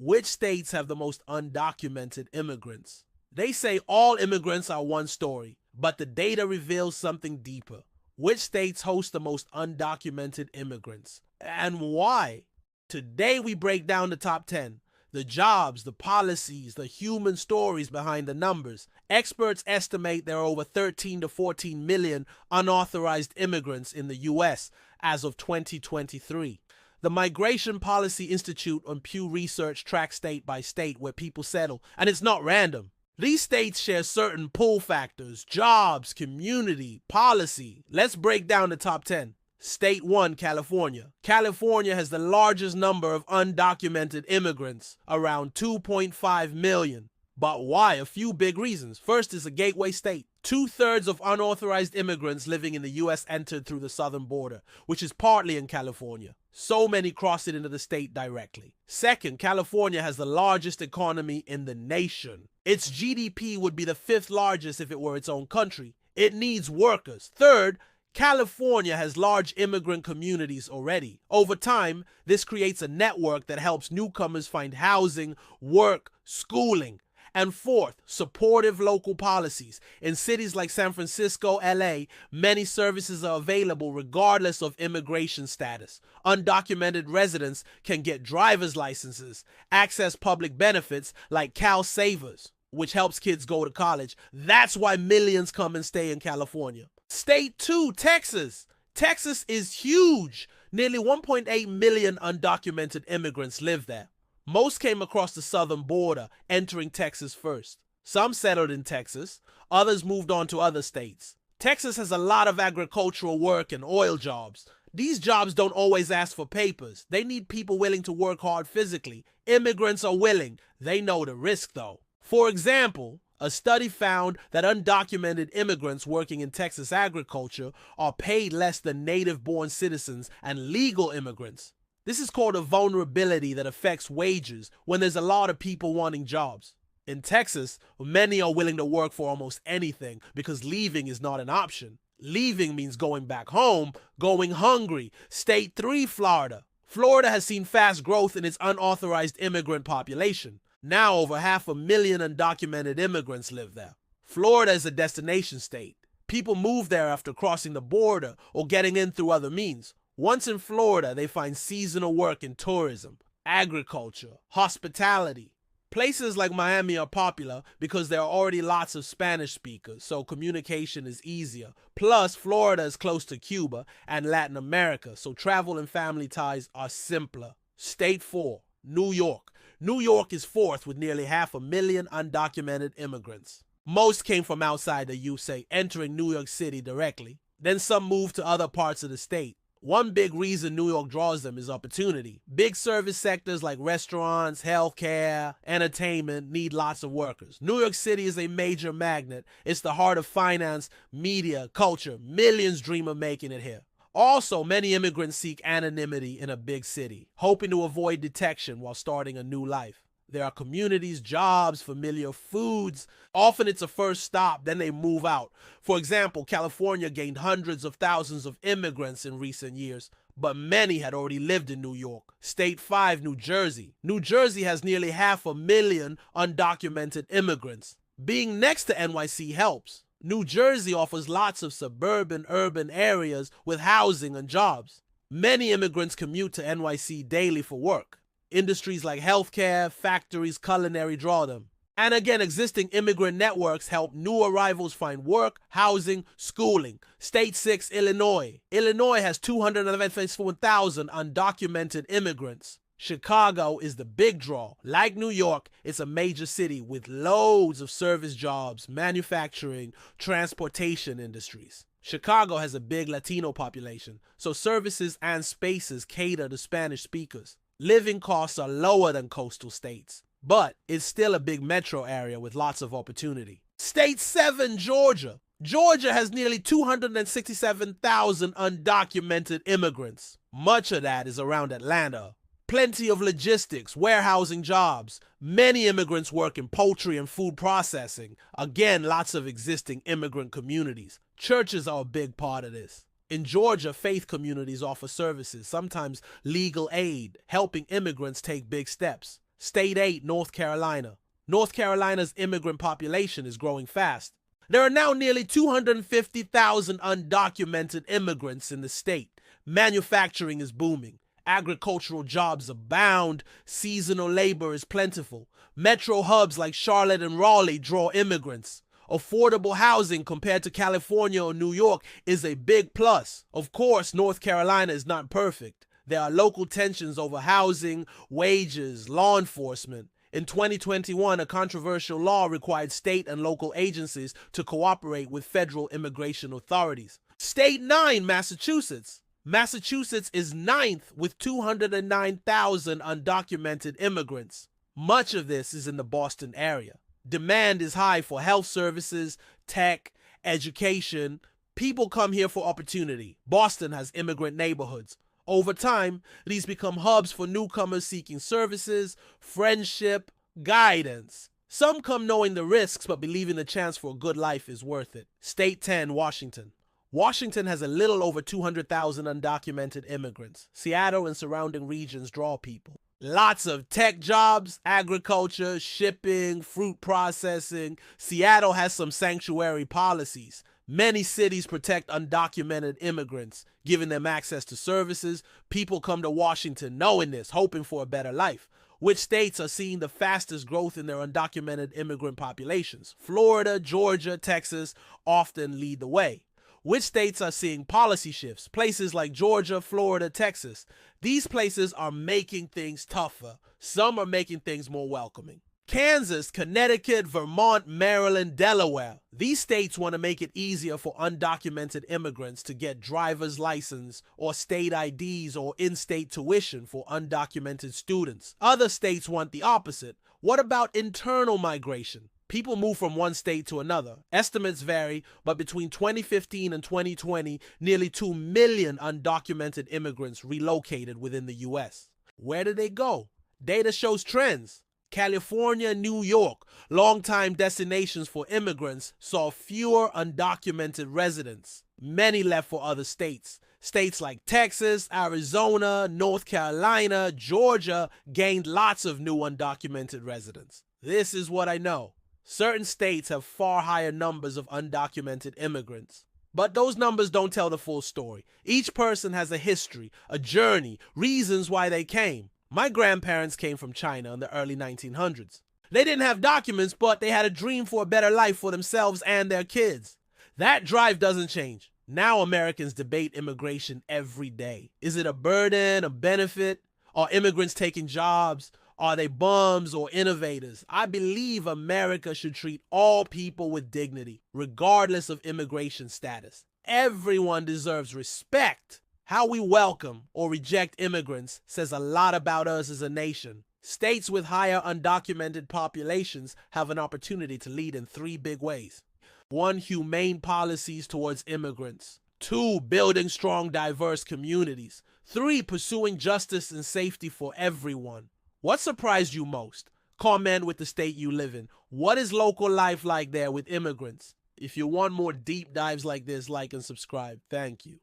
Which states have the most undocumented immigrants? They say all immigrants are one story, but the data reveals something deeper. Which states host the most undocumented immigrants? And why? Today we break down the top 10. The jobs, the policies, the human stories behind the numbers. Experts estimate there are over 13 to 14 million unauthorized immigrants in the U.S. as of 2023. The Migration Policy Institute on Pew Research tracks state by state where people settle, and it's not random. These states share certain pull factors: jobs, community, policy. Let's break down the top 10. State 1, California. California has the largest number of undocumented immigrants, around 2.5 million. But why? A few big reasons. First, it's a gateway state. 2/3 of unauthorized immigrants living in the U.S. entered through the southern border, which is partly in California. So many cross it into the state directly. Second, California has the largest economy in the nation. Its GDP would be the 5th largest if it were its own country. It needs workers. Third, California has large immigrant communities already. Over time, this creates a network that helps newcomers find housing, work, schooling. And fourth, supportive local policies. In cities like San Francisco, LA, many services are available regardless of immigration status. Undocumented residents can get driver's licenses, access public benefits like Cal Savers, which helps kids go to college. That's why millions come and stay in California. State 2, Texas. Texas is huge. Nearly 1.8 million undocumented immigrants live there. Most came across the southern border, entering Texas first. Some settled in Texas, others moved on to other states. Texas has a lot of agricultural work and oil jobs. These jobs don't always ask for papers. They need people willing to work hard physically. Immigrants are willing. They know the risk though. For example, a study found that undocumented immigrants working in Texas agriculture are paid less than native-born citizens and legal immigrants. This is called a vulnerability that affects wages when there's a lot of people wanting jobs. In Texas, many are willing to work for almost anything because leaving is not an option. Leaving means going back home, going hungry. State 3, Florida. Florida has seen fast growth in its unauthorized immigrant population. Now over 500,000 undocumented immigrants live there. Florida is a destination state. People move there after crossing the border or getting in through other means. Once in Florida, they find seasonal work in tourism, agriculture, hospitality. Places like Miami are popular because there are already lots of Spanish speakers, so communication is easier. Plus, Florida is close to Cuba and Latin America, so travel and family ties are simpler. State 4, New York. New York is 4th with nearly 500,000 undocumented immigrants. Most came from outside the USA, entering New York City directly. Then some moved to other parts of the state. One big reason New York draws them is opportunity. Big service sectors like restaurants, healthcare, entertainment need lots of workers. New York City is a major magnet. It's the heart of finance, media, culture. Millions dream of making it here. Also, many immigrants seek anonymity in a big city, hoping to avoid detection while starting a new life. There are communities, jobs, familiar foods. Often it's a first stop, then they move out. For example, California gained hundreds of thousands of immigrants in recent years, but many had already lived in New York. State 5, New Jersey. New Jersey has nearly 500,000 undocumented immigrants. Being next to NYC helps. New Jersey offers lots of suburban, urban areas with housing and jobs. Many immigrants commute to NYC daily for work. Industries like healthcare, factories, culinary draw them. And again, existing immigrant networks help new arrivals find work, housing, schooling. State 6, Illinois. Illinois has 254,000 undocumented immigrants. Chicago is the big draw. Like New York, it's a major city with loads of service jobs, manufacturing, transportation industries. Chicago has a big Latino population, so services and spaces cater to Spanish speakers. Living costs are lower than coastal states, but it's still a big metro area with lots of opportunity. State 7, Georgia. Georgia has nearly 267,000 undocumented immigrants. Much of that is around Atlanta. Plenty of logistics, warehousing jobs. Many immigrants work in poultry and food processing. Again, lots of existing immigrant communities. Churches are a big part of this. In Georgia, faith communities offer services, sometimes legal aid, helping immigrants take big steps. State 8, North Carolina. North Carolina's immigrant population is growing fast. There are now nearly 250,000 undocumented immigrants in the state. Manufacturing is booming. Agricultural jobs abound. Seasonal labor is plentiful. Metro hubs like Charlotte and Raleigh draw immigrants. Affordable housing compared to California or New York is a big plus. Of course, North Carolina is not perfect. There are local tensions over housing, wages, law enforcement. In 2021, a controversial law required state and local agencies to cooperate with federal immigration authorities. State 9, Massachusetts. Massachusetts is ninth with 209,000 undocumented immigrants. Much of this is in the Boston area. Demand is high for health services, tech, education. People come here for opportunity. Boston has immigrant neighborhoods. Over time, these become hubs for newcomers seeking services, friendship, guidance. Some come knowing the risks but believing the chance for a good life is worth it. State 10, Washington. Washington has a little over 200,000 undocumented immigrants. Seattle and surrounding regions draw people. Lots of tech jobs, agriculture, shipping, fruit processing. Seattle has some sanctuary policies. Many cities protect undocumented immigrants, giving them access to services. People come to Washington knowing this, hoping for a better life. Which states are seeing the fastest growth in their undocumented immigrant populations? Florida, Georgia, Texas often lead the way. Which states are seeing policy shifts? Places like Georgia, Florida, Texas. These places are making things tougher. Some are making things more welcoming. Kansas, Connecticut, Vermont, Maryland, Delaware. These states want to make it easier for undocumented immigrants to get driver's license or state IDs or in-state tuition for undocumented students. Other states want the opposite. What about internal migration? People move from one state to another. Estimates vary, but between 2015 and 2020, nearly 2 million undocumented immigrants relocated within the U.S. Where did they go? Data shows trends. California and New York, longtime destinations for immigrants, saw fewer undocumented residents. Many left for other states. States like Texas, Arizona, North Carolina, Georgia gained lots of new undocumented residents. This is what I know. Certain states have far higher numbers of undocumented immigrants. But those numbers don't tell the full story. Each person has a history, a journey, reasons why they came. My grandparents came from China in the early 1900s. They didn't have documents, but they had a dream for a better life for themselves and their kids. That drive doesn't change. Now Americans debate immigration every day. Is it a burden, a benefit? Are immigrants taking jobs? Are they bums or innovators? I believe America should treat all people with dignity, regardless of immigration status. Everyone deserves respect. How we welcome or reject immigrants says a lot about us as a nation. States with higher undocumented populations have an opportunity to lead in 3 big ways. 1, humane policies towards immigrants. 2, building strong, diverse communities. 3, pursuing justice and safety for everyone. What surprised you most? Comment with the state you live in. What is local life like there with immigrants? If you want more deep dives like this, like and subscribe. Thank you.